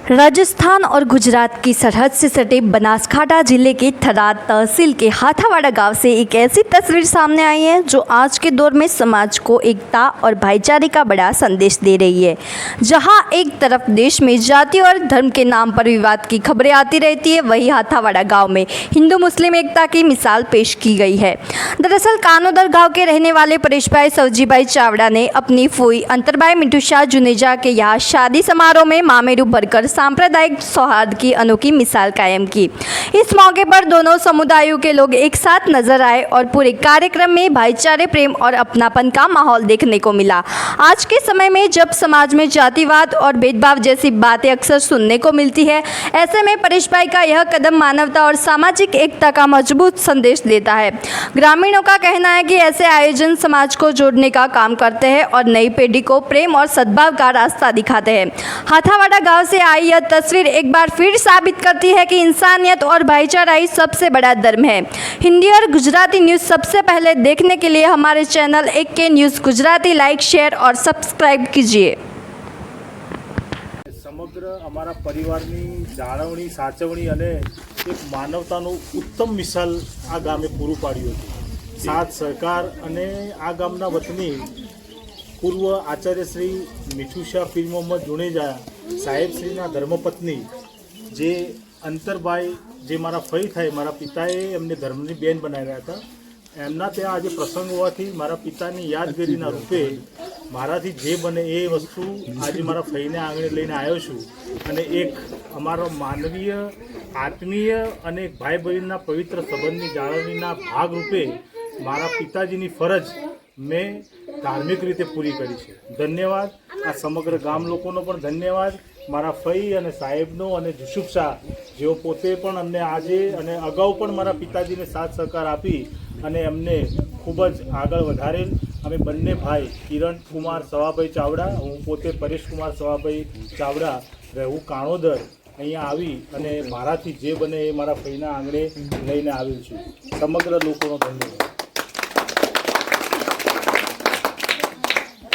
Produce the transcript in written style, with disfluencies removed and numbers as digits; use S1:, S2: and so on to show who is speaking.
S1: राजस्थान और गुजरात की सरहद से सटे बनासकांठा जिले के थराद तहसील के हाथावाड़ा गांव से एक ऐसी तस्वीर सामने आई है जो आज के दौर में समाज को एकता और भाईचारे का बड़ा संदेश दे रही है। जहां एक तरफ देश में जाति और धर्म के नाम पर विवाद की खबरें आती रहती है, वहीं हाथावाड़ा गांव में हिंदू मुस्लिम एकता की मिसाल पेश की गई है। दरअसल कानोदर गाँव के रहने वाले परेश भाई सवजीभाई चावड़ा ने अपनी फूई अंतरबाई मिठूशाह जुनेजा के यहाँ शादी समारोह में मामेरू भरकर सांप्रदायिक सौहार्द की अनोखी मिसाल कायम की। इस मौके पर दोनों समुदायों के लोग एक साथ नजर आए और पूरे कार्यक्रम में भाईचारे, प्रेम और अपनापन का माहौल देखने को मिला। आज के समय में जब समाज में जातिवाद और भेदभाव जैसी बातें अक्सर सुनने को मिलती है, ऐसे में परेश भाई का यह कदम मानवता और सामाजिक एकता का मजबूत संदेश देता है। ग्रामीणों का कहना है कि ऐसे आयोजन समाज को जोड़ने का काम करते हैं और नई पीढ़ी को प्रेम और सद्भाव का रास्ता दिखाते हैं। हाथावाड़ा गांव से आई यह तस्वीर एक बार फिर साबित करती है कि इंसानियत और भाईचारा ही सबसे बड़ा धर्म है। हिंदी और गुजराती न्यूज़ सबसे पहले देखने के लिए हमारे channel AK news Gujarati like, share और सब्सक्राइब कीजिए।
S2: समग्र अमारा परिवारनी जाळवणी, साचवणी અને એક માનવતાનું ઉત્તમ મિસાલ આ ગામે પૂરું પાડ્યું હતું। સાથ સહકાર અને આ ગામના વતની પૂર્વ આચાર્ય શ્રી મિઠુશા પીર મોહમ્મદ જુનેજા સાહેબશ્રીના ધર્મપત્ની જે અંતરબાઈ જે મારા ફઈ થાય, મારા પિતાએ એમને ધર્મની બેન બનાવ્યા હતા। એમના ત્યાં આજે પ્રસંગ હોવાથી મારા પિતાની યાદગીરીના રૂપે મારાથી જે બને એ વસ્તુ આજે મારા ફઈને આંગણે લઈને આવ્યો છું અને એક અમારો માનવીય, આત્મીય અને ભાઈ બહેનના પવિત્ર સંબંધની જાળવણીના ભાગરૂપે મારા પિતાજીની ફરજ મેં ધાર્મિક રીતે પૂરી કરી છે। ધન્યવાદ। આ સમગ્ર ગામ લોકોનો પણ ધન્યવાદ। મારા ફઈ અને સાહેબનો અને જુસુફ શાહ જેઓ પોતે પણ અમને આજે અને અગાઉ પણ મારા પિતાજીને સાથ સહકાર આપી અને એમને ખૂબ જ આગળ વધારેલ। અમે બંને ભાઈ કિરણ કુમાર સવાભાઈ ચાવડા, હું પોતે પરેશ કુમાર સવાભાઈ ચાવડા રહેવું કાણોદર અહીંયા આવી અને મારાથી જે બને એ મારા ફઈના આંગણે લઈને આવેલ છું। સમગ્ર લોકોનો ધન્યવાદ।